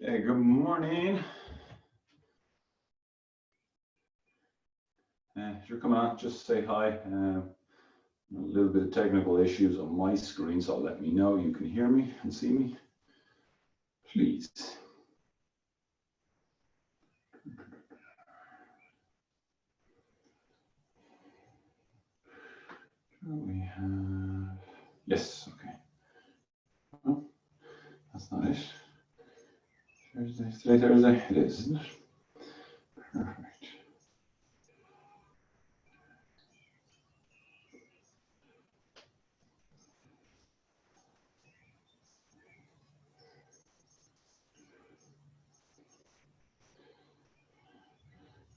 Hey, good morning. Sure, come on, just say hi. A little bit of technical issues on my screen, so let me know you can hear me and see me, please. We have, yes, okay. Oh, that's not it. Thursday, today Thursday, it is, isn't it? Perfect.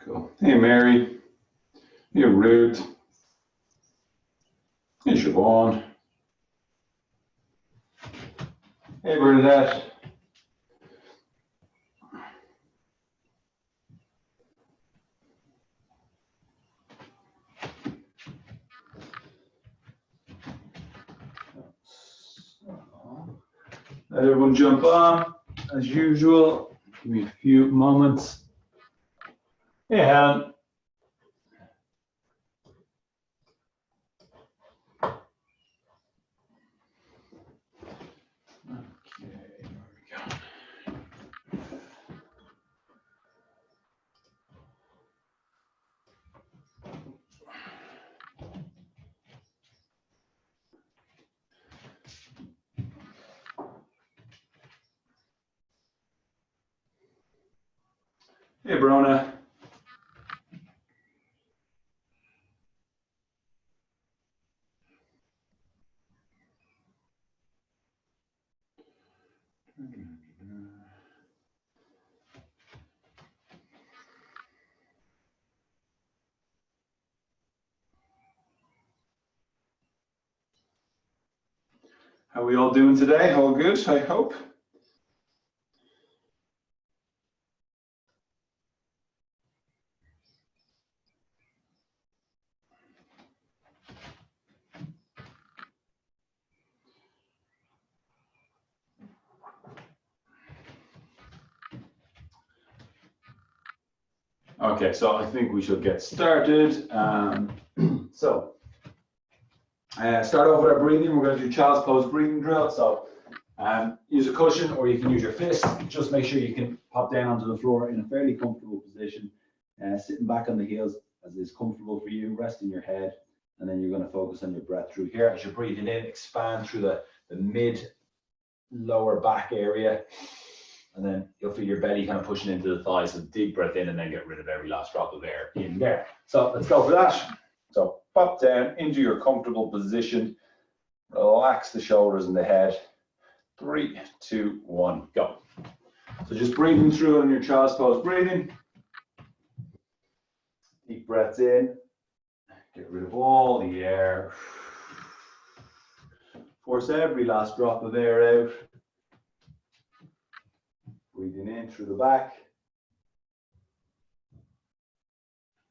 Cool. Hey, Mary. Hey, Ruth. Hey, Siobhan. Hey, Bernadette. Let everyone jump on, as usual. Give me a few moments. Hey, Helen. Hey, Brona. How are we all doing today? All good, I hope. Okay, so I think we should get started. Start off with our breathing. We're going to do child's pose breathing drill. So use a cushion or you can use your fist. Just make sure you can pop down onto the floor in a fairly comfortable position, sitting back on the heels as is comfortable for you, resting your head, and then you're going to focus on your breath through here. As you're breathing in, expand through the mid lower back area, and then you'll feel your belly kind of pushing into the thighs. So deep breath in and then get rid of every last drop of air in there. So let's go for that. So pop down into your comfortable position. Relax the shoulders and the head. 3, 2, 1, go. So just breathing through on your child's pose breathing. Deep breaths in. Get rid of all the air. Force every last drop of air out. Breathing in through the back.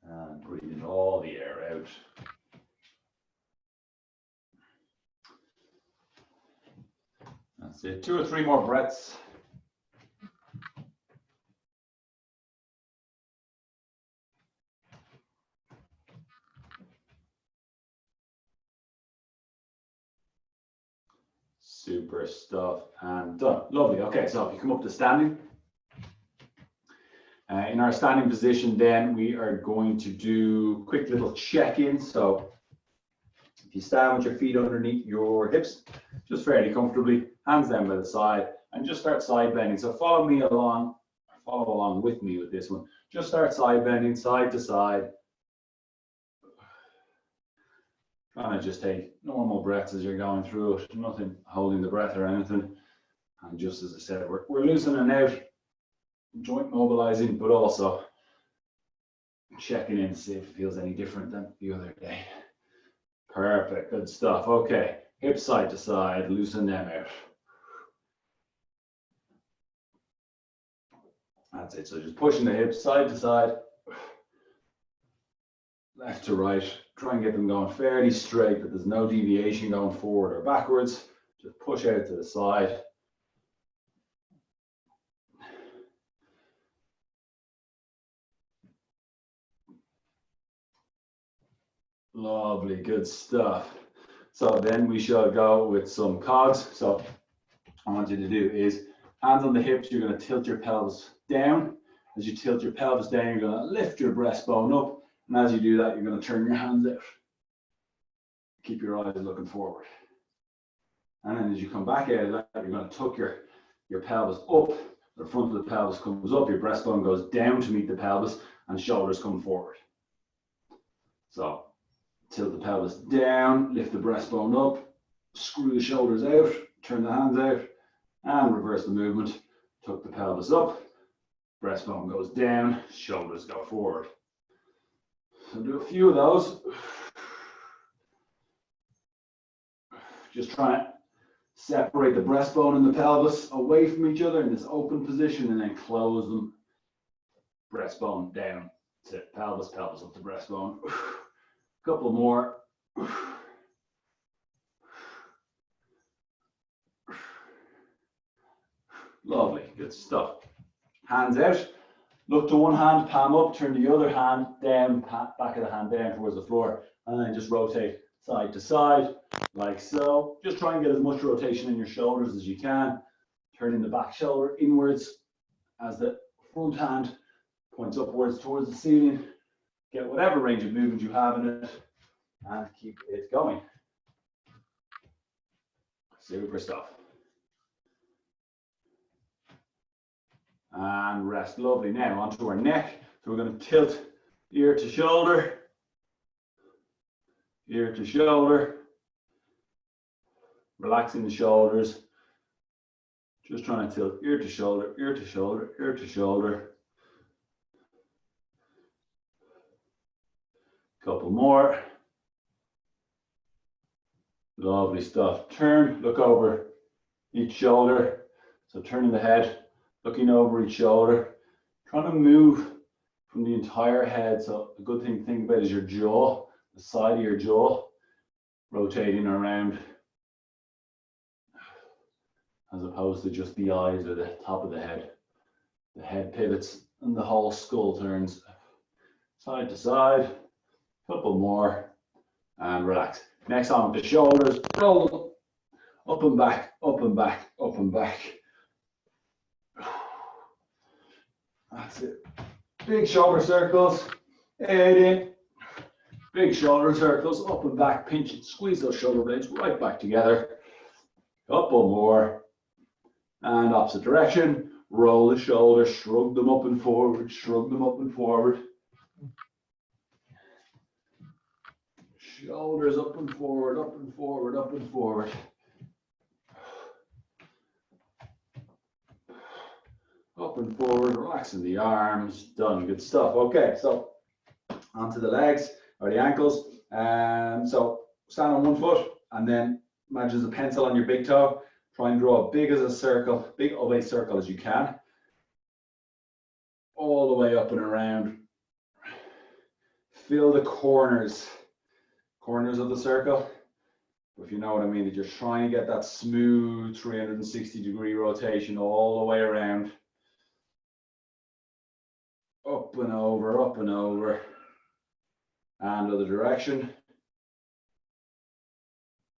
And breathing all the air out. That's it. 2 or 3 more breaths. Super stuff, and done. Lovely. Okay, so if you come up to standing. In our standing position, then we are going to do quick little check-in. So if you stand with your feet underneath your hips, just fairly comfortably, hands down by the side, and just start side bending. So follow along with me with this one. Just start side bending, side to side. Trying to just take normal breaths as you're going through it. Nothing holding the breath or anything. And just as I said, we're loosening out, joint mobilizing, but also checking in to see if it feels any different than the other day. Perfect, good stuff. Okay, hips side to side, loosen them out. That's it. So just pushing the hips side to side, left to right. Try and get them going fairly straight, but there's no deviation going forward or backwards. Just push out to the side. Lovely, good stuff. So then we shall go with some cogs. So what I want you to do is hands on the hips, you're going to tilt your pelvis down. As you tilt your pelvis down, you're going to lift your breastbone up. And as you do that, you're going to turn your hands out. Keep your eyes looking forward. And then as you come back out of that, you're going to tuck your pelvis up. The front of the pelvis comes up, your breastbone goes down to meet the pelvis, and shoulders come forward. So tilt the pelvis down, lift the breastbone up, screw the shoulders out, turn the hands out, and reverse the movement. Tuck the pelvis up, breastbone goes down, shoulders go forward. So do a few of those. Just try to separate the breastbone and the pelvis away from each other in this open position, and then close them. Breastbone down to pelvis, pelvis up to breastbone. Couple more. Lovely, good stuff. Hands out. Look to one hand, palm up, turn the other hand down, back of the hand down towards the floor, and then just rotate side to side, like so. Just try and get as much rotation in your shoulders as you can. Turning the back shoulder inwards as the front hand points upwards towards the ceiling. Get whatever range of movement you have in it, and keep it going. Super stuff. And rest. Lovely. Now onto our neck. So we're going to tilt ear to shoulder, ear to shoulder, relaxing the shoulders. Just trying to tilt ear to shoulder, ear to shoulder, ear to shoulder. Couple more. Lovely stuff. Turn, look over each shoulder. So turning the head, looking over each shoulder, trying to move from the entire head. So a good thing to think about is your jaw, the side of your jaw, rotating around, as opposed to just the eyes or the top of the head. The head pivots and the whole skull turns side to side. Couple more, and relax. Next on with the shoulders, roll up and back, up and back, up and back. That's it. Big shoulder circles, head in. Big shoulder circles, up and back, pinch it, squeeze those shoulder blades right back together. Couple more, and opposite direction. Roll the shoulders, shrug them up and forward, shrug them up and forward. Shoulders up and forward, up and forward, up and forward. Up and forward, relaxing the arms. Done, good stuff. Okay, so onto the legs or the ankles. So stand on one foot and then imagine there's a pencil on your big toe. Try and draw as big as a circle, big of a circle as you can. All the way up and around. Feel the corners of the circle. If you know what I mean, that you're trying to get that smooth 360-degree rotation all the way around. Up and over, and other direction.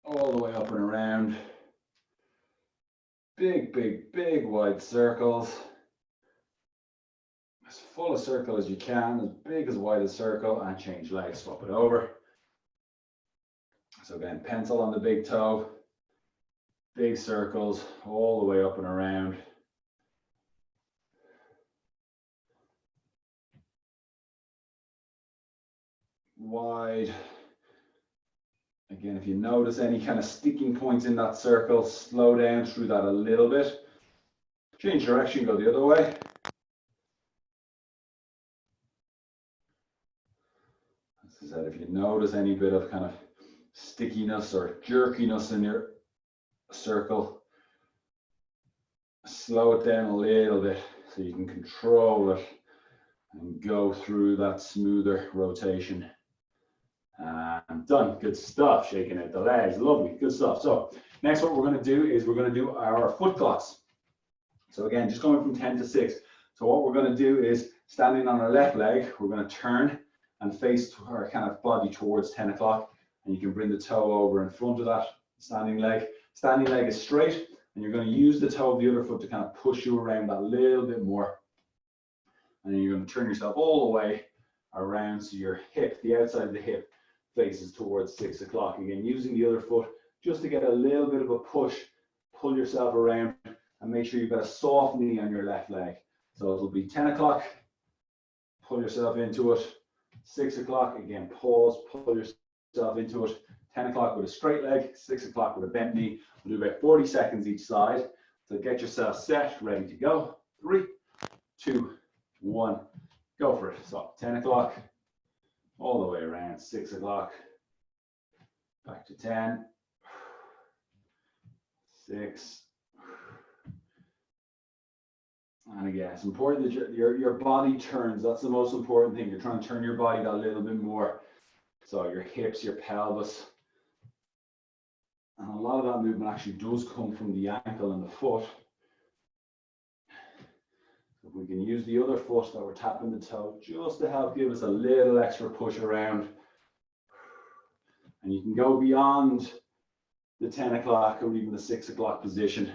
All the way up and around. Big, big, big wide circles. As full a circle as you can, as big as wide as circle, and change legs, swap it over. So again, pencil on the big toe, big circles all the way up and around. Wide. Again, if you notice any kind of sticking points in that circle, slow down through that a little bit. Change direction, go the other way. As I said, if you notice any bit of kind of stickiness or jerkiness in your circle, slow it down a little bit so you can control it and go through that smoother rotation. And done. Good stuff. Shaking out the legs. Lovely. Good stuff. So next what we're going to do is we're going to do our foot clocks. So again, just going from 10 to 6. So what we're going to do is standing on our left leg, we're going to turn and face or kind of body towards 10 o'clock. And you can bring the toe over in front of that standing leg. Standing leg is straight, and you're going to use the toe of the other foot to kind of push you around that little bit more. And then you're going to turn yourself all the way around so your hip, the outside of the hip, faces towards 6 o'clock. Again, using the other foot just to get a little bit of a push, pull yourself around, and make sure you've got a soft knee on your left leg. So it'll be 10 o'clock, pull yourself into it. 6 o'clock, again, pause, pull yourself into it. 10 o'clock with a straight leg, 6 o'clock with a bent knee. We'll do about 40 seconds each side. So get yourself set, ready to go. 3, 2, 1, go for it. So 10 o'clock, all the way around, 6 o'clock, back to 10, 6, and again, it's important that your body turns. That's the most important thing. You're trying to turn your body that little bit more. So your hips, your pelvis. And a lot of that movement actually does come from the ankle and the foot. So if we can use the other foot that we're tapping the toe just to help give us a little extra push around. And you can go beyond the 10 o'clock or even the 6 o'clock position.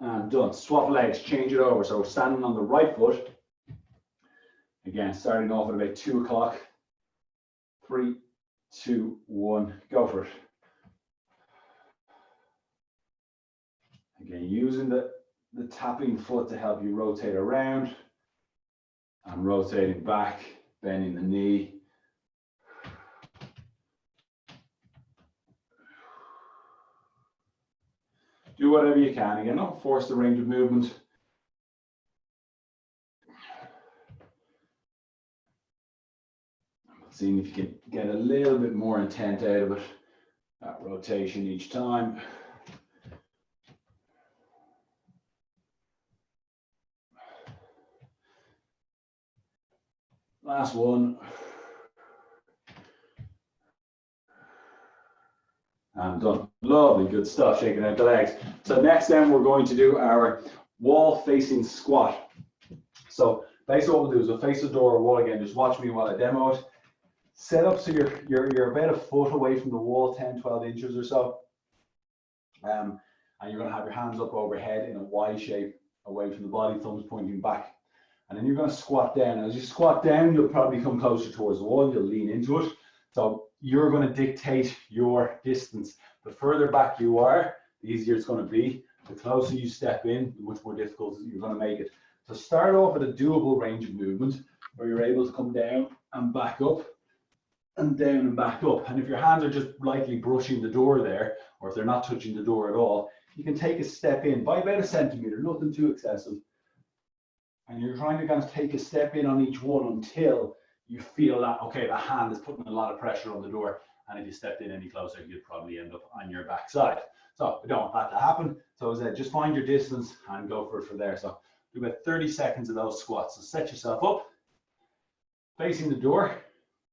And done. Swap legs, change it over. So we're standing on the right foot. Again, starting off at about 2 o'clock. 3, 2, 1, go for it. Again, using the tapping foot to help you rotate around and rotating back, bending the knee. Do whatever you can. Again, don't force the range of movement. Seeing if you can get a little bit more intent out of it. That rotation each time. Last one. And done. Lovely, good stuff, shaking out the legs. So next then we're going to do our wall facing squat. So basically what we'll do is we'll face the door or wall again. Just watch me while I demo it. Set up so you're about a foot away from the wall, 10, 12 inches or so. And you're going to have your hands up overhead in a Y shape away from the body, thumbs pointing back. And then you're going to squat down. As you squat down, you'll probably come closer towards the wall. You'll lean into it. So you're going to dictate your distance. The further back you are, the easier it's going to be. The closer you step in, the much more difficult you're going to make it. So start off with a doable range of movement where you're able to come down and back up and down and back up. And if your hands are just lightly brushing the door there, or if they're not touching the door at all, you can take a step in by about 1 centimeter, nothing too excessive. And you're trying to kind of take a step in on each one until you feel that, okay, the hand is putting a lot of pressure on the door. And if you stepped in any closer, you'd probably end up on your backside. So we don't want that to happen. So as I said, just find your distance and go for it from there. So do about 30 seconds of those squats. So set yourself up, facing the door.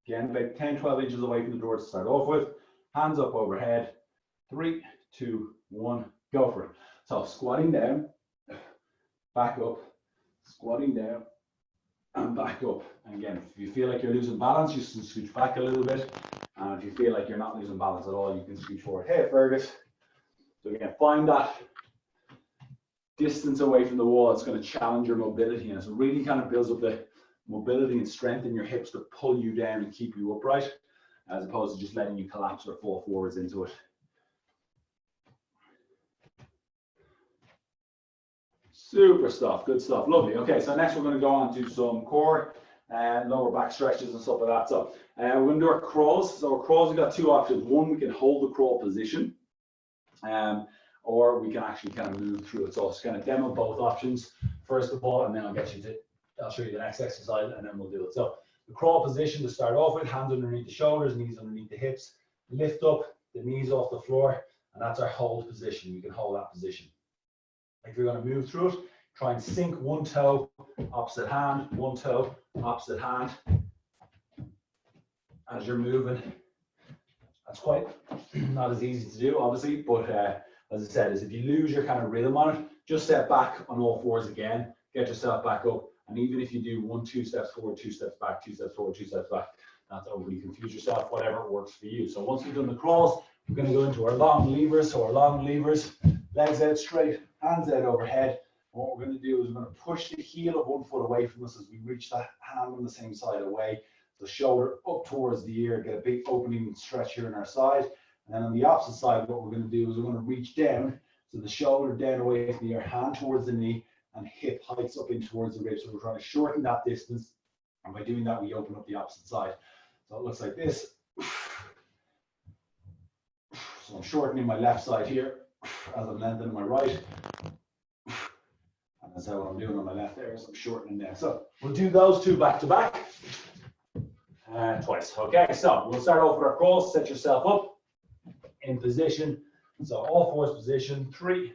Again, about 10, 12 inches away from the door to start off with. Hands up overhead. 3, 2, 1, go for it. So squatting down, back up, squatting down, and back up. And again, if you feel like you're losing balance, you can scooch back a little bit. And if you feel like you're not losing balance at all, you can scooch forward. Hey, Fergus. So again, find that distance away from the wall. It's going to challenge your mobility, and it really kind of builds up the mobility and strength in your hips to pull you down and keep you upright, as opposed to just letting you collapse or fall forwards into it. Super stuff, good stuff, lovely. Okay, so next we're going to go on to some core and lower back stretches and stuff like that. So we're going to do our crawls. So our crawls, we've got two options. One, we can hold the crawl position, or we can actually kind of move through it. So I'll just kind of demo both options first of all, and then I'll show you the next exercise, and then we'll do it. So the crawl position to start off with, hands underneath the shoulders, knees underneath the hips, lift up the knees off the floor, and that's our hold position. You can hold that position. If you're going to move through it, try and sink one toe, opposite hand, one toe, opposite hand. As you're moving, that's quite not as easy to do, obviously, but as I said, is if you lose your kind of rhythm on it, just step back on all fours again, get yourself back up, And even if you do 1, 2 steps forward, 2 steps back, 2 steps forward, 2 steps back, not to overly confuse yourself, whatever works for you. So once we've done the crawls, we're going to go into our long levers. So our long levers, legs out straight, hands out overhead. And what we're going to do is we're going to push the heel of one foot away from us as we reach that hand on the same side away. So shoulder up towards the ear, get a big opening and stretch here in our side. And then on the opposite side, what we're going to do is we're going to reach down. So the shoulder down away from the ear, hand towards the knee, and hip hikes up in towards the rib. So we're trying to shorten that distance. And by doing that, we open up the opposite side. So it looks like this. So I'm shortening my left side here as I'm lengthening my right. And that's how I'm doing on my left there, so I'm shortening there. So we'll do those two back to back. Twice. Okay, so we'll start off with our crawls. Set yourself up in position. So all fours position. 3,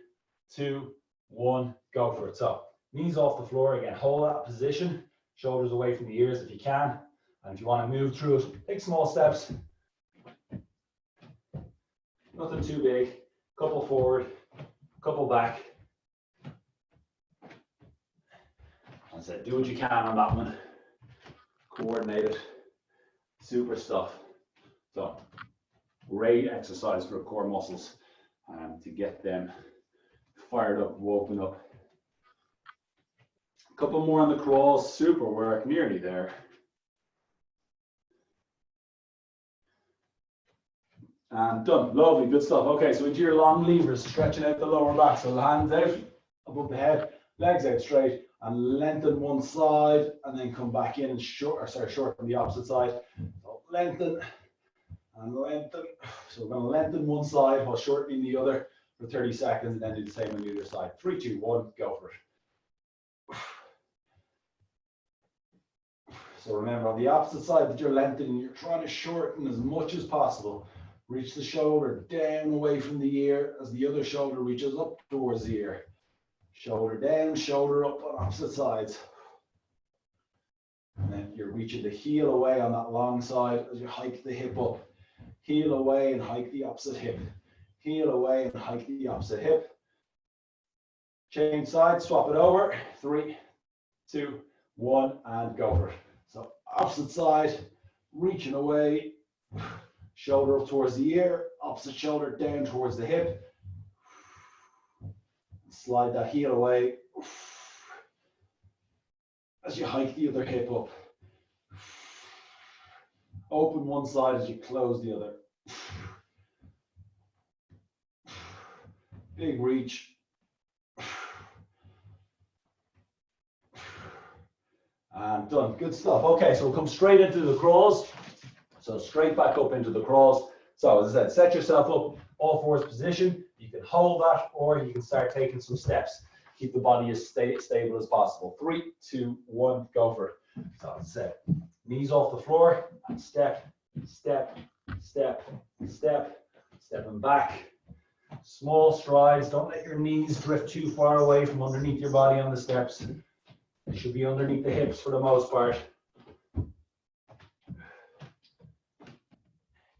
2, 1, go for it. So knees off the floor again. Hold that position. Shoulders away from the ears if you can. And if you want to move through it, take small steps. Nothing too big. Couple forward, couple back. I said, do what you can on that one. Coordinate it. Super stuff. So, great exercise for core muscles to get them fired up, woken up. A couple more on the crawls. Super work. Nearly there. And done. Lovely, good stuff. Okay, so into your long levers, stretching out the lower back. So the hands out above the head, legs out straight, and lengthen one side, and then come back in and shorten the opposite side. So lengthen and lengthen. So we're going to lengthen one side while shortening the other for 30 seconds, and then do the same on the other side. 3, 2, 1, go for it. So remember, on the opposite side that you're lengthening, you're trying to shorten as much as possible. Reach the shoulder down away from the ear as the other shoulder reaches up towards the ear. Shoulder down, shoulder up on opposite sides. And then you're reaching the heel away on that long side as you hike the hip up. Heel away and hike the opposite hip. Heel away and hike the opposite hip. Change sides, swap it over. 3, 2, 1, and go for it. So opposite side, reaching away. Shoulder up towards the ear, opposite shoulder down towards the hip. Slide that heel away as you hike the other hip up. Open one side as you close the other. Big reach. And done. Good stuff. Okay, so we'll come straight into the crawls. So straight back up into the crawls. So as I said, set yourself up, all fours position. You can hold that, or you can start taking some steps. Keep the body as stable as possible. 3, 2, 1, go for it. So as I said, knees off the floor, and step, step, step, step, stepping back. Small strides. Don't let your knees drift too far away from underneath your body on the steps. They should be underneath the hips for the most part.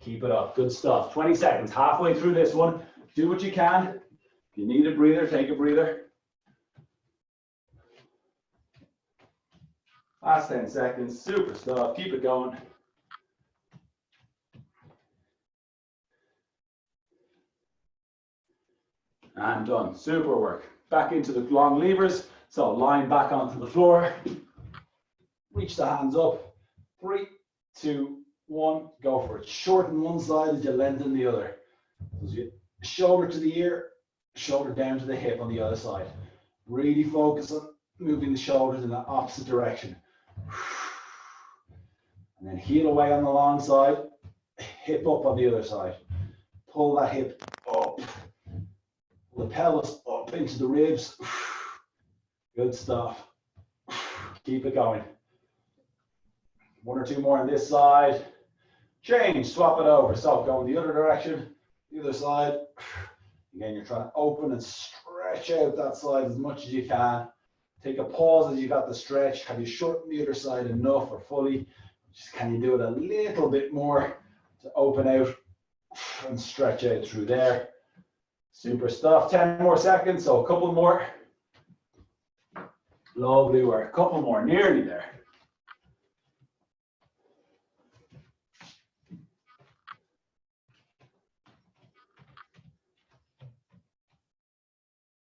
Keep it up. Good stuff. 20 seconds. Halfway through this one. Do what you can. If you need a breather, take a breather. Last 10 seconds. Super stuff. Keep it going. And done. Super work. Back into the long levers. So line back onto the floor. Reach the hands up. 3, 2, 1, go for it. Shorten one side as you lengthen the other. So you shoulder to the ear, shoulder down to the hip on the other side. Really focus on moving the shoulders in the opposite direction. And then heel away on the long side, hip up on the other side. Pull that hip up. The pelvis up into the ribs. Good stuff. Keep it going. 1 or 2 more on this side. Change, swap it over. So go in the other direction, the other side. Again, you're trying to open and stretch out that side as much as you can. Take a pause as you got the stretch. Have you shortened the other side enough or fully? Just can you do it a little bit more to open out and stretch out through there? Super stuff. 10 more seconds, so a couple more. Lovely work. Couple more, nearly there.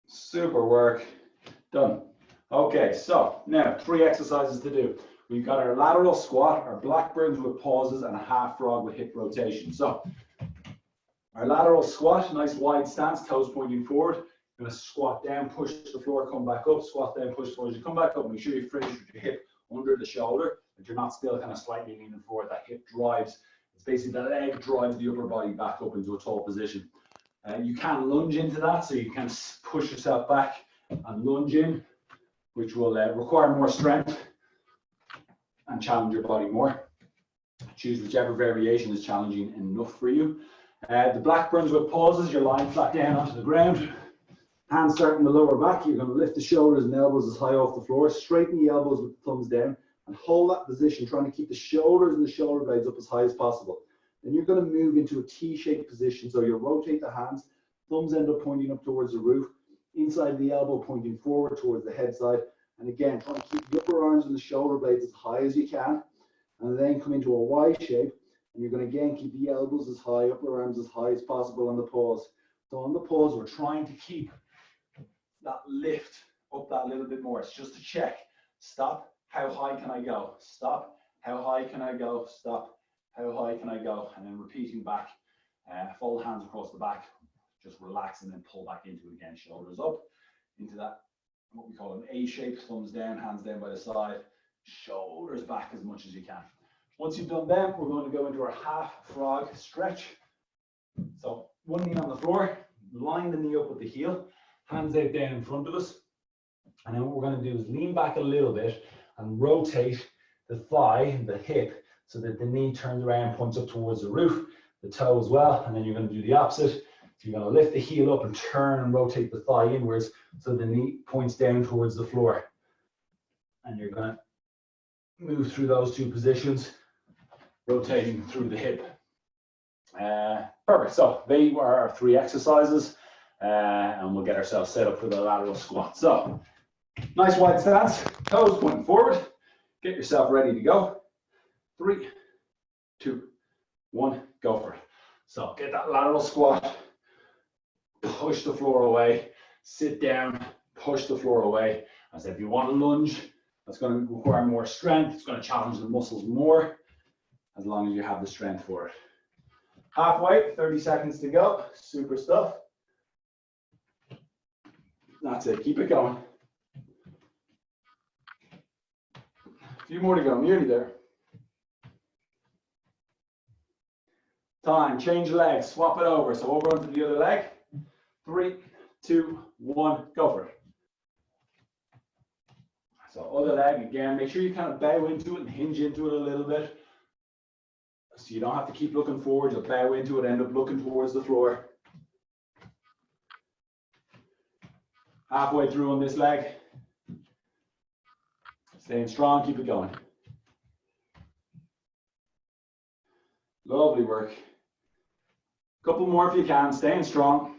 Super work. Done. Okay, so now 3 exercises to do. We've got our lateral squat, our Blackburns with pauses, and a half frog with hip rotation. So our lateral squat, nice wide stance, toes pointing forward. You're going to squat down, push the floor, come back up, squat down, push forward. You come back up, make sure you finish with your hip under the shoulder, that you're not still kind of slightly leaning forward. That hip drives, it's basically the leg drives the upper body back up into a tall position. You can lunge into that, so you can push yourself back and lunge in, which will require more strength and challenge your body more. Choose whichever variation is challenging enough for you. The Blackburns with pauses, you're lying flat down onto the ground. Hands start in the lower back. You're going to lift the shoulders and elbows as high off the floor. Straighten the elbows with the thumbs down and hold that position, trying to keep the shoulders and the shoulder blades up as high as possible. Then you're going to move into a T-shaped position. So you'll rotate the hands, thumbs end up pointing up towards the roof, inside the elbow pointing forward towards the head side. And again, try to keep the upper arms and the shoulder blades as high as you can. And then come into a Y shape. And you're going to again keep the elbows as high, upper arms as high as possible on the pause. So on the pause, we're trying to keep that lift up that little bit more. It's just a check. Stop. How high can I go? Stop. How high can I go? Stop. How high can I go? And then repeating back. Fold hands across the back. Just relax and then pull back into it again. Shoulders up into that, what we call an A shape. Thumbs down, hands down by the side. Shoulders back as much as you can. Once you've done them, we're going to go into our half frog stretch. So one knee on the floor, line the knee up with the heel, hands out down in front of us. And then what we're going to do is lean back a little bit and rotate the thigh, the hip, so that the knee turns around, points up towards the roof, the toe as well. And then you're going to do the opposite. So you're going to lift the heel up and turn and rotate the thigh inwards so the knee points down towards the floor. And you're going to move through those two positions, rotating through the hip. Perfect. So they are our 3 exercises, and we'll get ourselves set up for the lateral squat. So nice wide stance, toes pointing forward. Get yourself ready to go. 3, 2, 1, go for it. So get that lateral squat. Push the floor away. Sit down. Push the floor away. As if you want to lunge, that's going to require more strength. It's going to challenge the muscles more, as long as you have the strength for it. Halfway, 30 seconds to go. Super stuff. That's it. Keep it going. A few more to go. Nearly there. Time. Change legs. Swap it over. So over onto the other leg. 3, 2, 1. Go for it. So other leg again. Make sure you kind of bow into it and hinge into it a little bit. So you don't have to keep looking forward. You'll bow into it, end up looking towards the floor. Halfway through on this leg. Staying strong, keep it going. Lovely work. Couple more if you can, staying strong.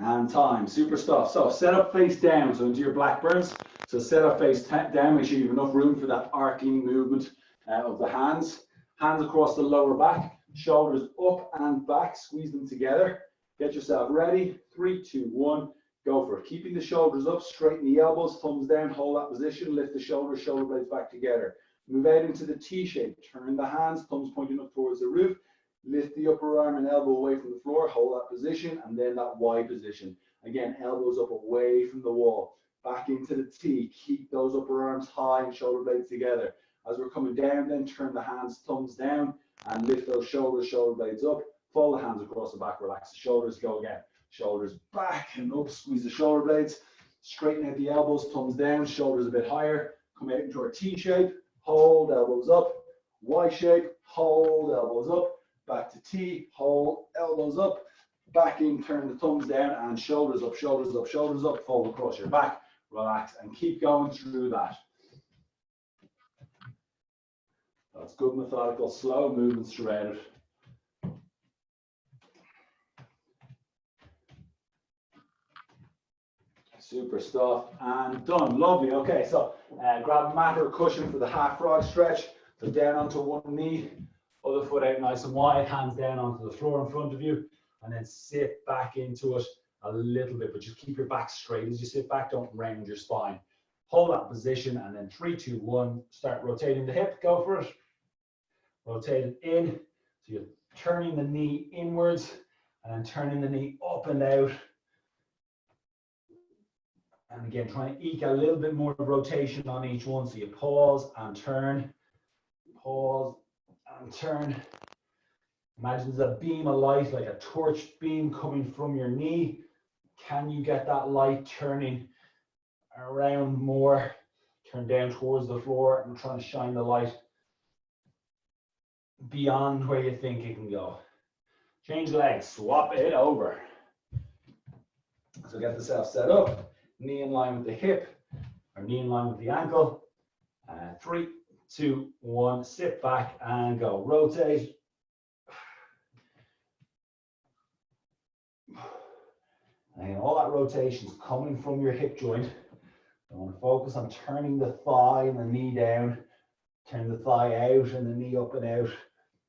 And time, super stuff. So set up face down, so into your Blackburns. So set up face down, make sure you have enough room for that arcing movement of the hands. Hands across the lower back, shoulders up and back, squeeze them together. Get yourself ready. 3, 2, 1, go for it. Keeping the shoulders up, straighten the elbows, thumbs down, hold that position, lift the shoulders, shoulder blades back together. Move out into the T shape, turn the hands, thumbs pointing up towards the roof. Lift the upper arm and elbow away from the floor, hold that position, and then that Y position. Again, elbows up away from the wall. Back into the T, keep those upper arms high and shoulder blades together. As we're coming down, then turn the hands, thumbs down, and lift those shoulders, shoulder blades up. Fold the hands across the back, relax the shoulders, go again. Shoulders back and up, squeeze the shoulder blades. Straighten out the elbows, thumbs down, shoulders a bit higher. Come out into our T shape, hold, elbows up. Y shape, hold, elbows up. Back to T, hold, elbows up. Back in, turn the thumbs down, and shoulders up, shoulders up, shoulders up. Fold across your back, relax, and keep going through that. That's good, methodical, slow movements throughout it. Super stuff, and done. Lovely. Okay, so grab a mat or cushion for the half frog stretch. So down onto one knee, other foot out nice and wide, hands down onto the floor in front of you, and then sit back into it a little bit, but just keep your back straight as you sit back. Don't round your spine. Hold that position, and then 3, 2, 1. Start rotating the hip. Go for it. Rotate it in. So you're turning the knee inwards, and then turning the knee up and out. And again, try and eke a little bit more rotation on each one. So you pause and turn, pause and turn. Imagine there's a beam of light, like a torch beam coming from your knee. Can you get that light turning around more? Turn down towards the floor and trying to shine the light beyond where you think it can go. Change legs, swap it over. So get yourself set up. Knee in line with the hip, or knee in line with the ankle. 3, 2, 1, sit back and go. Rotate. And all that rotation is coming from your hip joint. I want to focus on turning the thigh and the knee down, turn the thigh out and the knee up and out.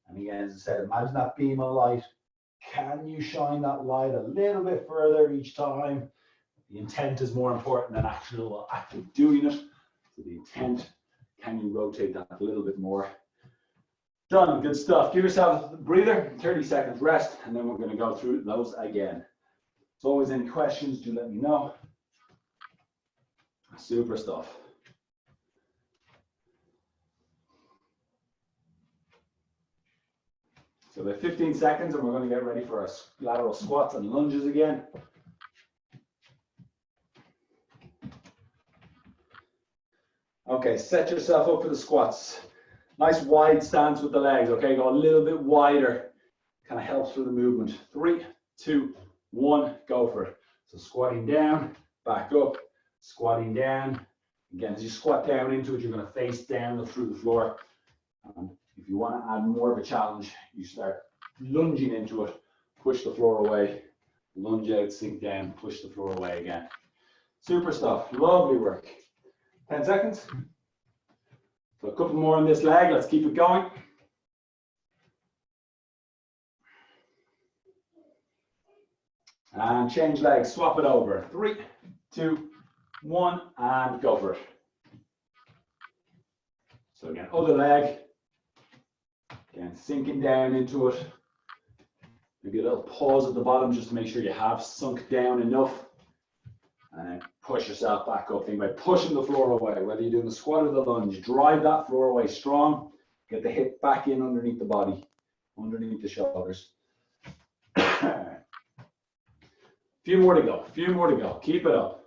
And again, as I said, imagine that beam of light. Can you shine that light a little bit further each time? The intent is more important than actually doing it. So the intent, can you rotate that a little bit more? Done, good stuff. Give yourself a breather, 30 seconds rest, and then we're going to go through those again. As always, any questions, do let me know. Super stuff. So about 15 seconds, and we're going to get ready for our lateral squats and lunges again. Okay, set yourself up for the squats. Nice wide stance with the legs, okay? Go a little bit wider. Kind of helps with the movement. 3, 2, 1, go for it. So squatting down, back up, squatting down. Again, as you squat down into it, you're going to face down through the floor. If you want to add more of a challenge, you start lunging into it, push the floor away, lunge out, sink down, push the floor away again. Super stuff, lovely work. 10 seconds. So a couple more on this leg, let's keep it going. And change legs, swap it over. 3, 2, 1, and go for it. So again, other leg. Again, sinking down into it. Maybe a little pause at the bottom just to make sure you have sunk down enough. And then push yourself back up. Think about pushing the floor away, whether you're doing the squat or the lunge. Drive that floor away strong. Get the hip back in underneath the body, underneath the shoulders. Few more to go. Few more to go. Keep it up.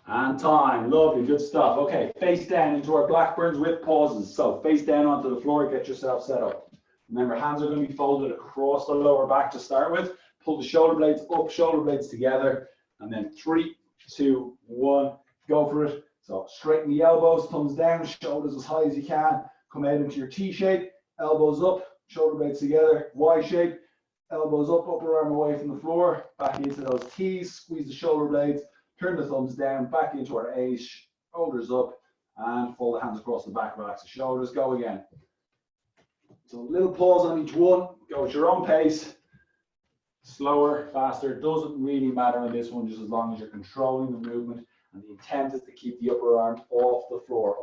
And time. Lovely. Good stuff. Okay. Face down into our Blackburns with pauses. So face down onto the floor. Get yourself set up. Remember, hands are going to be folded across the lower back to start with. Pull the shoulder blades up, shoulder blades together. And then 3, 2, 1. Go for it. So straighten the elbows, thumbs down, shoulders as high as you can. Come out into your T shape. Elbows up, shoulder blades together. Y shape. Elbows up, upper arm away from the floor, back into those T's, squeeze the shoulder blades, turn the thumbs down, back into our A's, shoulders up, and fold the hands across the back, relax the shoulders, go again. So a little pause on each one, go at your own pace, slower, faster, doesn't really matter on this one, just as long as you're controlling the movement, and the intent is to keep the upper arm off the floor,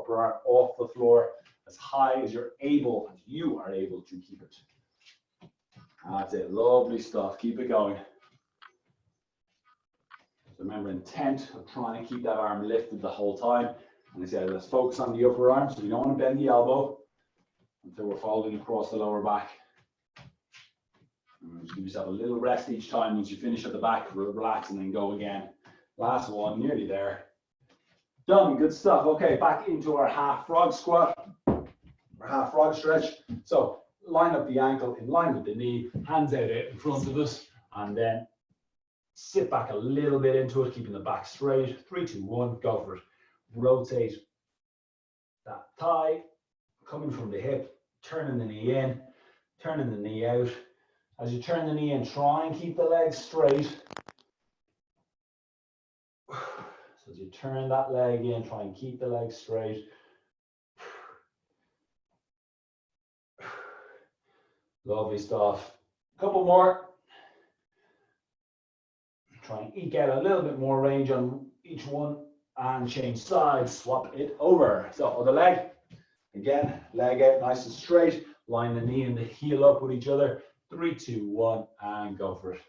as high as you are able to keep it. That's it, lovely stuff, keep it going. So remember, intent of trying to keep that arm lifted the whole time. And I said, let's focus on the upper arm, so you don't want to bend the elbow until we're folding across the lower back. And just give yourself a little rest each time. Once you finish at the back, relax and then go again. Last one, nearly there. Done, good stuff. Okay, back into our half frog squat, our half frog stretch. So line up the ankle in line with the knee, hands out in front of us, and then sit back a little bit into it, keeping the back straight. 3, 2, 1, go for it. Rotate that thigh, coming from the hip, turning the knee in, turning the knee out. As you turn the knee in, try and keep the legs straight. So as you turn that leg in, try and keep the leg straight. Lovely stuff. A couple more. Try and eke out a little bit more range on each one and change sides, swap it over. So other leg, again, leg out nice and straight, line the knee and the heel up with each other. 3, 2, 1, and go for it.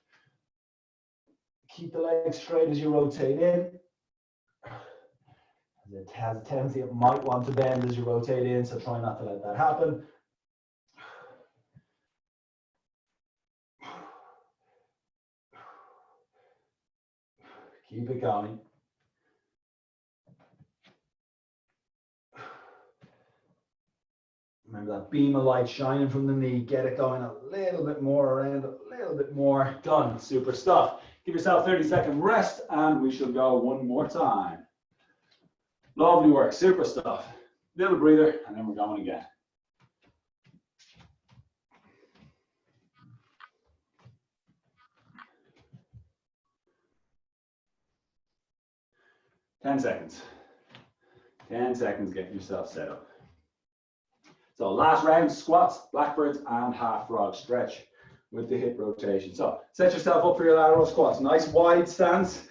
Keep the leg straight as you rotate in. It has a tendency, it might want to bend as you rotate in, so try not to let that happen. Keep it going. Remember that beam of light shining from the knee. Get it going a little bit more around, a little bit more. Done. Super stuff. Give yourself 30-second rest, and we shall go one more time. Lovely work. Super stuff. Little breather, and then we're going again. Ten seconds. 10 seconds getting yourself set up. So last round, squats, blackbirds, and half frog stretch with the hip rotation. So set yourself up for your lateral squats. Nice wide stance,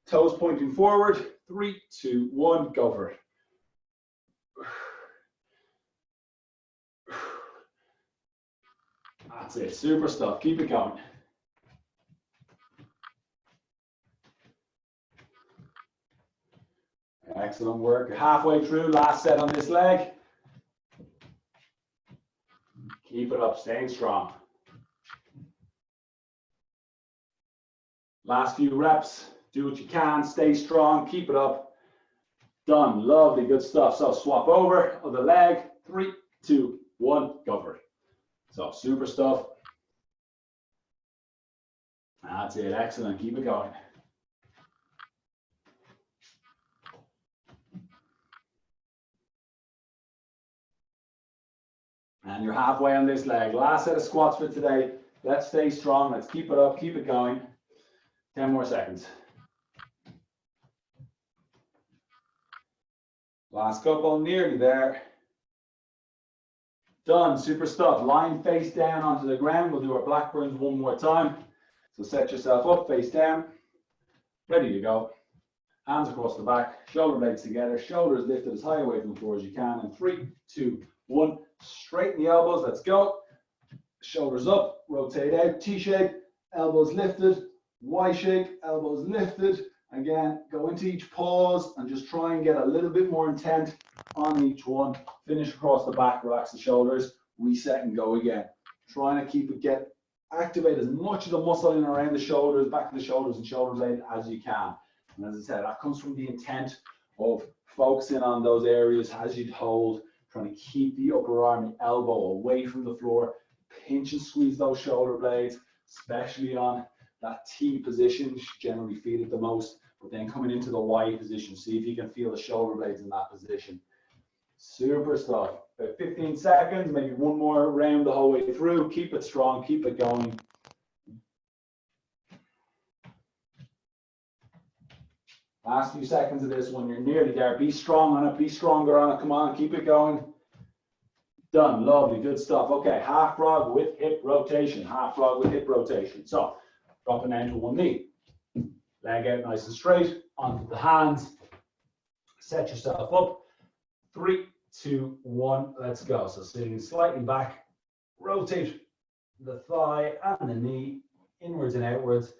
toes pointing forward. 3, 2, 1, go for it. That's it, super stuff. Keep it going. Excellent work. Halfway through, last set on this leg. Keep it up, staying strong. Last few reps, do what you can, stay strong, keep it up. Done, lovely, good stuff. So swap over, other leg, 3, 2, 1, go for it. So super stuff. That's it, excellent, keep it going. And you're halfway on this leg. Last set of squats for today. Let's stay strong. Let's keep it up. Keep it going. 10 more seconds. Last couple, nearly there. Done. Super stuff. Lying face down onto the ground. We'll do our blackburns one more time. So set yourself up, face down. Ready to go. Hands across the back. Shoulder blades together. Shoulders lifted as high away from the floor as you can. And 3, 2, 1. Straighten the elbows, let's go. Shoulders up, rotate out, T-shape, elbows lifted, Y shape, elbows lifted. Again, go into each pause and just try and get a little bit more intent on each one. Finish across the back, relax the shoulders, reset and go again. Trying to keep it, activate as much of the muscle in around the shoulders, back of the shoulders and shoulder blade as you can. And as I said, that comes from the intent of focusing on those areas as you hold. Trying to keep the upper arm and elbow away from the floor. Pinch and squeeze those shoulder blades, especially on that T position. You should generally feel it the most, but then coming into the Y position, see if you can feel the shoulder blades in that position. Super stuff. About 15 seconds, maybe one more round the whole way through. Keep it strong, keep it going. Last few seconds of this one, you're nearly there. Be strong on it, be stronger on it. Come on, keep it going. Done, lovely, good stuff. Okay, half frog with hip rotation, half frog with hip rotation. So, dropping down to one knee. Leg out nice and straight, onto the hands. Set yourself up. 3, 2, 1, let's go. So sitting slightly back, rotate the thigh and the knee, inwards and outwards.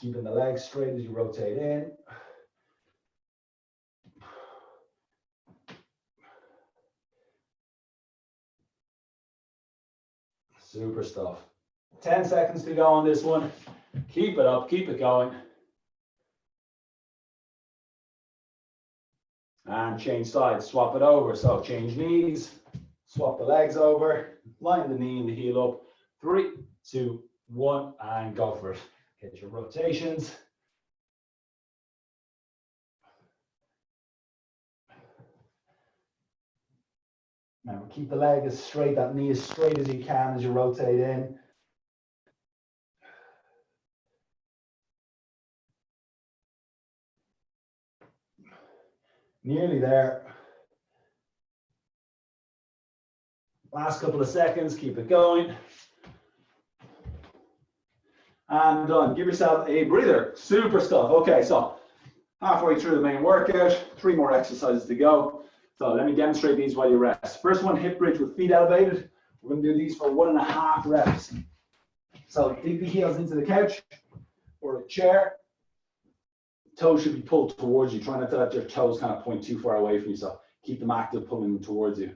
Keeping the legs straight as you rotate in. Super stuff. 10 seconds to go on this one. Keep it up, keep it going. And change sides, swap it over. So change knees, swap the legs over, line the knee and the heel up. 3, 2, 1, and go for it. Get your rotations. Remember, keep the leg as straight, that knee as straight as you can as you rotate in. Nearly there. Last couple of seconds, keep it going. And done. Give yourself a breather. Super stuff. Okay, so halfway through the main workout, 3 more exercises to go. So let me demonstrate these while you rest. First one, hip bridge with feet elevated. We're going to do these for 1.5 reps. So dig the heels into the couch or a chair. Toes should be pulled towards you. Try not to let your toes kind of point too far away from you. So keep them active, pulling them towards you.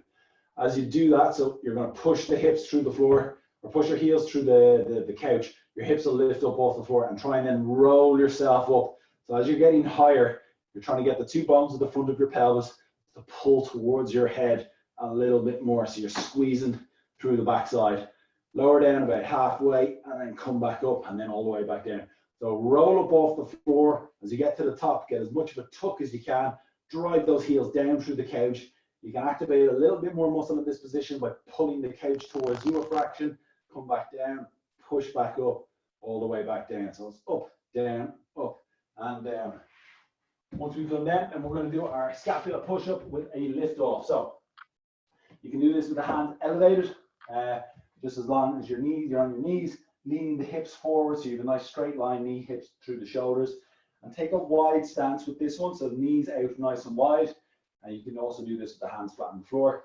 As you do that, so you're going to push the hips through the floor or push your heels through the couch. Your hips will lift up off the floor and try and then roll yourself up. So as you're getting higher, you're trying to get the 2 bones at the front of your pelvis to pull towards your head a little bit more. So you're squeezing through the backside. Lower down about halfway and then come back up and then all the way back down. So roll up off the floor. As you get to the top, get as much of a tuck as you can. Drive those heels down through the couch. You can activate a little bit more muscle in this position by pulling the couch towards you a fraction. Come back down, push back up, all the way back down. So it's up, and down. Once we've done that, then we're going to do our scapula push-up with a lift off. So you can do this with the hands elevated, just as long as you're on your knees, leaning the hips forward so you have a nice straight line, knee, hips through the shoulders. And take a wide stance with this one, so knees out nice and wide. And you can also do this with the hands flat on the floor.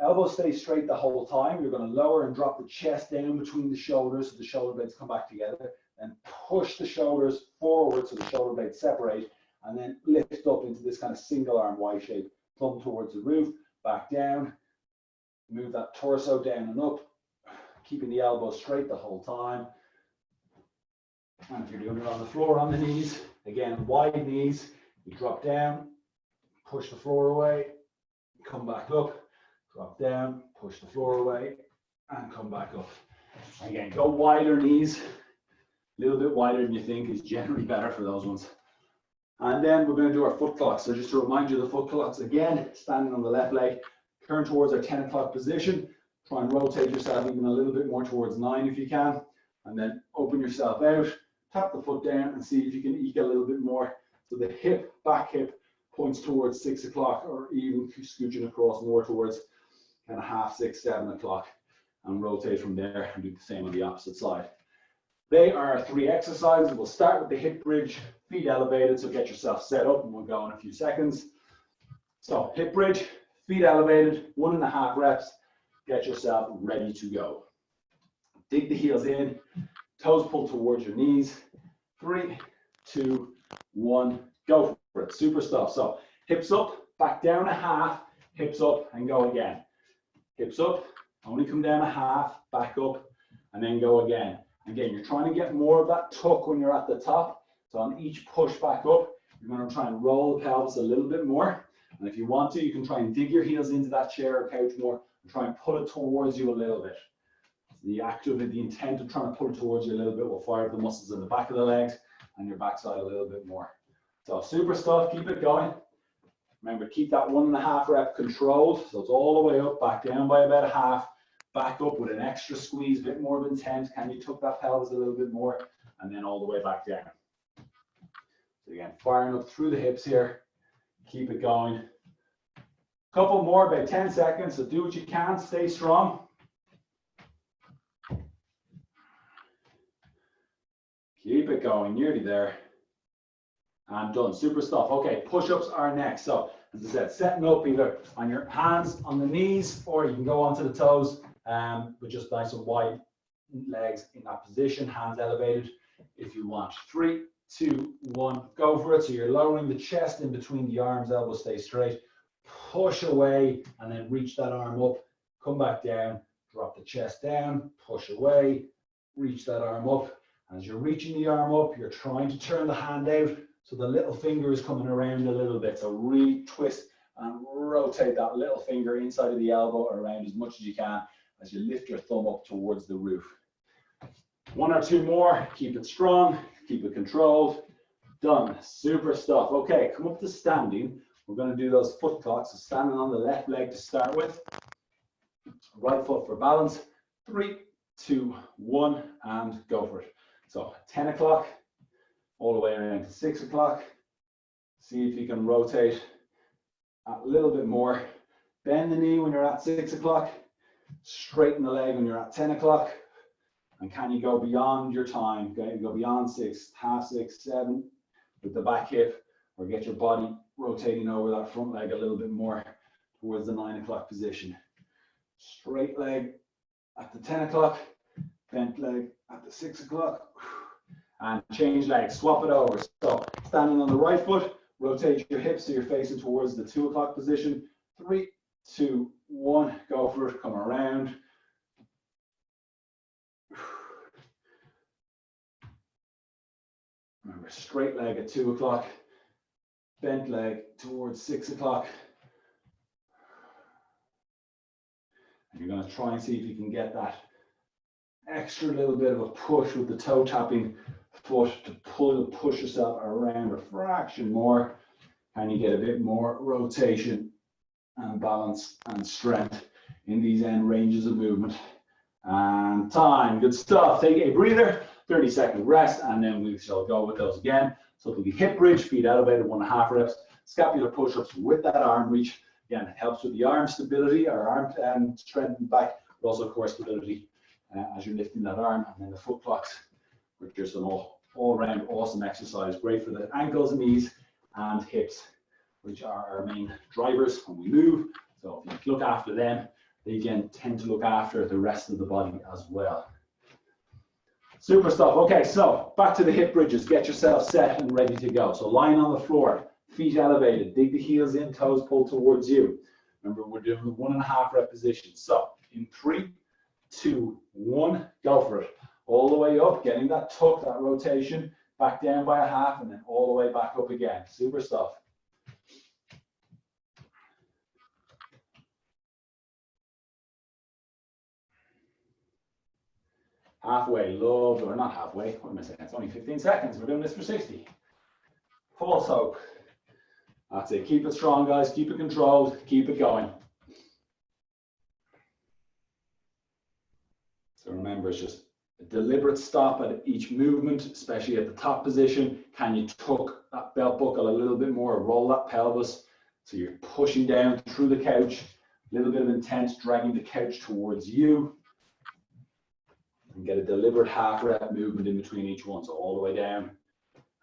Elbows stay straight the whole time. You're going to lower and drop the chest down between the shoulders so the shoulder blades come back together. And push the shoulders forward so the shoulder blades separate. And then lift up into this kind of single arm Y shape. Thumb towards the roof, back down. Move that torso down and up. Keeping the elbows straight the whole time. And if you're doing it on the floor, on the knees, again, wide knees, you drop down, push the floor away, come back up, drop down, push the floor away, and come back up. Again, go wider knees, a little bit wider than you think is generally better for those ones. And then we're going to do our foot clocks. So just to remind you, the foot clocks again, standing on the left leg, turn towards our 10 o'clock position, try and rotate yourself even a little bit more towards 9 if you can, and then open yourself out, tap the foot down and see if you can eke a little bit more. So the hip, back hip, points towards 6 o'clock or even scooching across more towards kind of 5:30, 6, 7 o'clock and rotate from there and do the same on the opposite side. They are 3 exercises. We'll start with the hip bridge, feet elevated, so get yourself set up and we'll go in a few seconds. So hip bridge, feet elevated, 1.5 reps, get yourself ready to go. Dig the heels in, toes pull towards your knees. 3, 2, 1, go for it. Super stuff. So hips up, back down a half, hips up and go again. Hips up, only come down a half, back up and then go again. Again, you're trying to get more of that tuck when you're at the top. So on each push back up, you're going to try and roll the pelvis a little bit more. And if you want to, you can try and dig your heels into that chair or couch more and try and pull it towards you a little bit. The intent of trying to pull it towards you a little bit will fire up the muscles in the back of the legs and your backside a little bit more. So super stuff, keep it going. Remember, keep that 1.5 rep controlled. So it's all the way up, back down by about a half, back up with an extra squeeze, a bit more of intent. Can you tuck that pelvis a little bit more? And then all the way back down. So again, firing up through the hips here. Keep it going. Couple more, about 10 seconds. So do what you can, stay strong. Keep it going, nearly there. And done, super stuff. Okay, push-ups are next. So as I said, setting up either on your hands, on the knees, or you can go onto the toes, but just nice and wide legs in that position, hands elevated if you want. 3, 2, 1, go for it. So you're lowering the chest in between the arms, elbows stay straight. Push away and then reach that arm up, come back down, drop the chest down, push away, reach that arm up. As you're reaching the arm up, you're trying to turn the hand out so the little finger is coming around a little bit. So really twist and rotate that little finger inside of the elbow around as much as you can as you lift your thumb up towards the roof. 1 or 2 more, keep it strong, keep it controlled. Done, super stuff. Okay, come up to standing. We're going to do those foot clocks. So standing on the left leg to start with. Right foot for balance. 3, 2, 1, and go for it. So 10 o'clock, all the way around to 6 o'clock. See if you can rotate A little bit more. Bend the knee when you're at 6 o'clock. Straighten the leg when you're at 10 o'clock. And can you go beyond your time? Can you go beyond 6, half 6, 7 with the back hip, or get your body rotating over that front leg a little bit more towards the 9 o'clock position. Straight leg at the 10 o'clock, bent leg at the 6 o'clock, and change legs, swap it over. So standing on the right foot, rotate your hips so you're facing towards the 2 o'clock position. 3, 2, 1, go for it, come around. Remember, straight leg at 2 o'clock, bent leg towards 6 o'clock. And you're going to try and see if you can get that extra little bit of a push with the toe tapping foot to push yourself around a fraction more. And you get a bit more rotation and balance and strength in these end ranges of movement. And time, good stuff. Take a breather, 30-second rest, and then we shall go with those again. So it'll be hip bridge, feet elevated, 1.5 reps, scapular push-ups with that arm reach. Again, it helps with the arm stability, or arm strength in the back, but also core stability as you're lifting that arm. And then the foot clocks, which are some all-round awesome exercise, great for the ankles, knees, and hips, which are our main drivers when we move. So if you look after them, they again tend to look after the rest of the body as well. Super stuff. Okay, so back to the hip bridges. Get yourself set and ready to go. So lying on the floor, feet elevated, dig the heels in, toes pulled towards you. Remember, we're doing the 1.5 rep position. So in 3, 2, 1, go for it. All the way up, getting that tuck, that rotation, back down by 1/2, and then all the way back up again. Super stuff. Halfway, love, or not halfway, what am I saying? It's only 15 seconds. We're doing this for 60. False hope. That's it. Keep it strong, guys. Keep it controlled. Keep it going. So remember, it's just a deliberate stop at each movement, especially at the top position. Can you tuck that belt buckle a little bit more, roll that pelvis so you're pushing down through the couch, a little bit of intent, dragging the couch towards you. And get a deliberate 1/2 rep movement in between each one. So all the way down,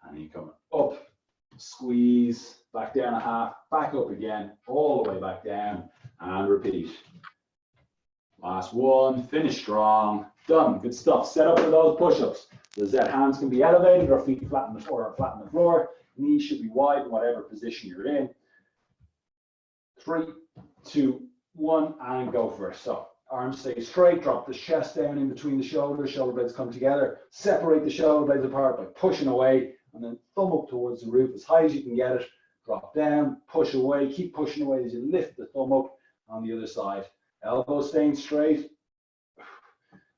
and then you come up, squeeze, back down 1/2, back up again, all the way back down, and repeat. Last one, finish strong, done, good stuff. Set up for those push-ups. The hands can be elevated or feet flat on the floor or flat on the floor. Knees should be wide in whatever position you're in. 3, 2, 1, and go for it. So arms stay straight, drop the chest down in between the shoulders, shoulder blades come together, separate the shoulder blades apart by pushing away, and then thumb up towards the roof as high as you can get it, drop down, push away, keep pushing away as you lift the thumb up on the other side. Elbows staying straight.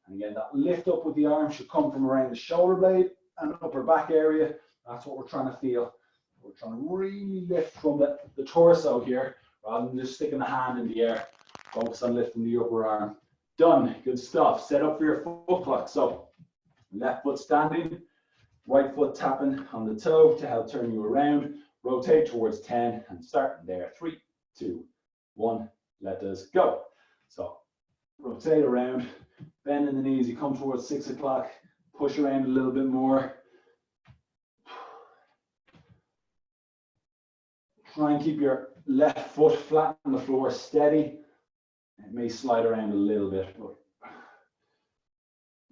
And again, that lift up with the arm should come from around the shoulder blade and upper back area. That's what we're trying to feel. We're trying to really lift from the torso here, rather than just sticking the hand in the air. Focus on lifting the upper arm. Done. Good stuff. Set up for your foot clock. So left foot standing, right foot tapping on the toe to help turn you around. Rotate towards 10 and start there. 3, 2, 1. Let us go. So rotate around, bend in the knees. You come towards 6 o'clock. Push around a little bit more. Try and keep your left foot flat on the floor, steady. It may slide around a little bit, but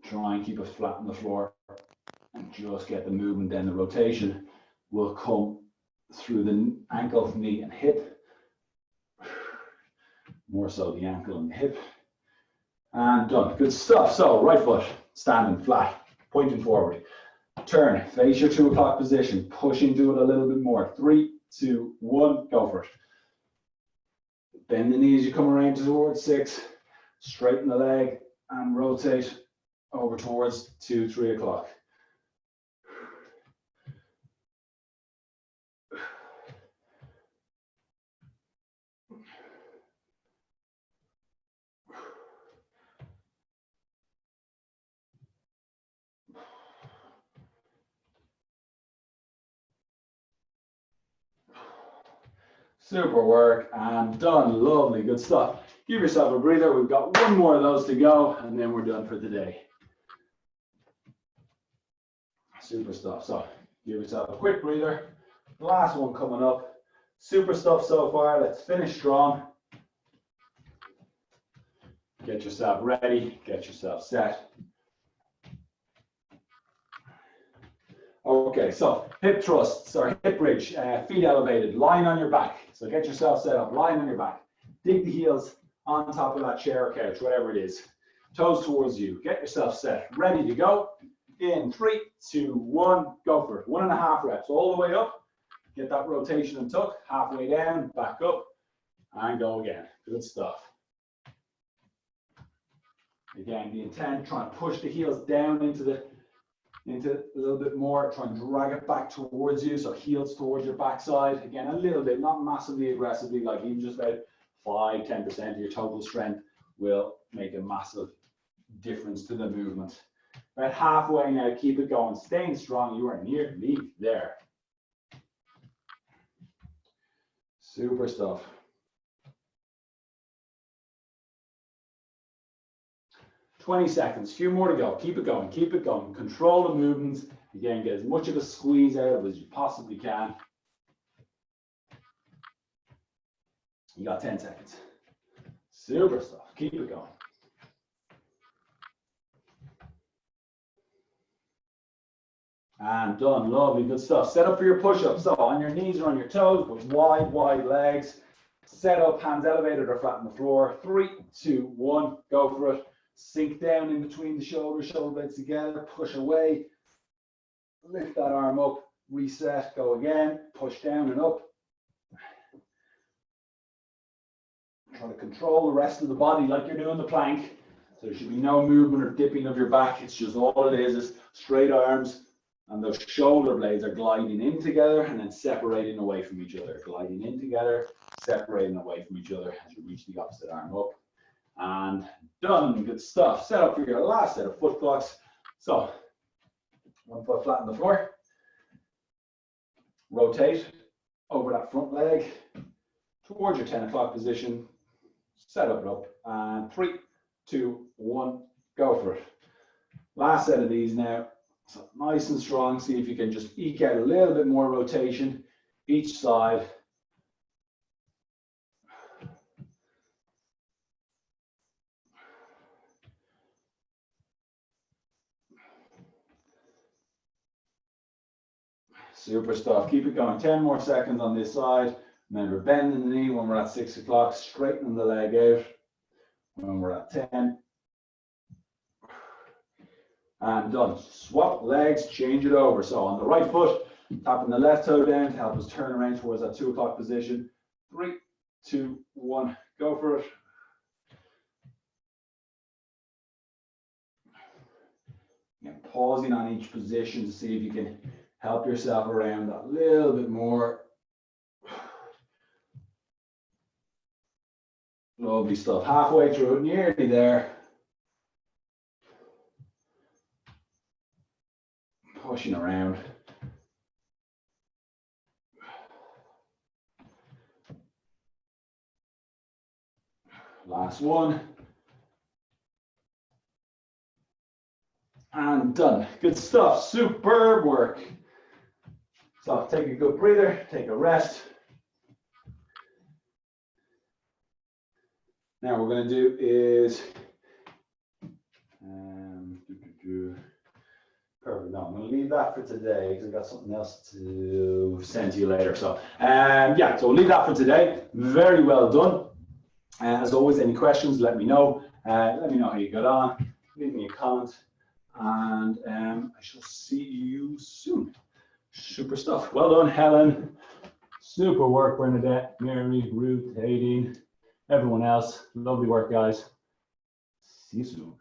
try and keep it flat on the floor and just get the movement. Then the rotation will come through the ankle, knee, and hip. More so the ankle and the hip. And done. Good stuff. So right foot standing flat, pointing forward. Turn, face your 2 o'clock position, push into it a little bit more. 3, 2, 1, go for it. Bend the knees, you come around towards 6, straighten the leg and rotate over towards 2, 3 o'clock. Super work and done. Lovely, good stuff. Give yourself a breather. We've got one more of those to go and then we're done for the day. Super stuff. So give yourself a quick breather. Last one coming up. Super stuff so far. Let's finish strong. Get yourself ready. Get yourself set. Okay, so hip thrusts or hip bridge, feet elevated, lying on your back. So get yourself set up, lying on your back. Dig the heels on top of that chair or couch, whatever it is. Toes towards you. Get yourself set, ready to go. In 3, 2, 1, go for it. 1.5 reps all the way up. Get that rotation and tuck, halfway down, back up, and go again. Good stuff. Again, the intent, try and push the heels down into a little bit more, try and drag it back towards you, so heels towards your backside. Again, a little bit, not massively aggressively, like even just about 5–10% of your total strength will make a massive difference to the movement. About halfway now, keep it going, staying strong. You are nearly there. Super stuff. "20 seconds, few more to go. Keep it going, keep it going. Control the movements. Again, get as much of a squeeze out of it as you possibly can. You got 10 seconds. Super stuff. Keep it going. And done. Lovely, good stuff. Set up for your push-ups. So on your knees or on your toes, with wide legs. Set up, hands elevated or flat on the floor. 3, 2, 1, go for it. Sink down in between the shoulders, shoulder blades together, push away. Lift that arm up, reset, go again, push down and up. Try to control the rest of the body like you're doing the plank. So there should be no movement or dipping of your back. It's just all it is straight arms, and those shoulder blades are gliding in together and then separating away from each other. Gliding in together, separating away from each other as you reach the opposite arm up. And done. Good stuff. Set up for your last set of foot blocks. So 1 foot flat on the floor. Rotate over that front leg towards your 10 o'clock position. Set up. And 3, 2, 1, go for it. Last set of these now. So nice and strong. See if you can just eke out a little bit more rotation each side. Super stuff. Keep it going. 10 more seconds on this side. Remember, bending the knee when we're at 6 o'clock, straightening the leg out when we're at 10. And done. Swap legs, change it over. So on the right foot, tapping the left toe down to help us turn around towards that 2 o'clock position. 3, 2, 1, go for it. Again, pausing on each position to see if you can help yourself around that little bit more. Lovely stuff. Halfway through it, nearly there. Pushing around. Last one. And done. Good stuff. Superb work. So take a good breather, take a rest. Now what we're going to do is, perfect. No, I'm going to leave that for today because I've got something else to send to you later. So, yeah, so we'll leave that for today. Very well done. As always, any questions, let me know. Let me know how you got on. Leave me a comment, and I shall see you soon. Super stuff. Well done, Helen. Super work, Bernadette, Mary, Ruth, Hayden, everyone else. Lovely work, guys. See you soon.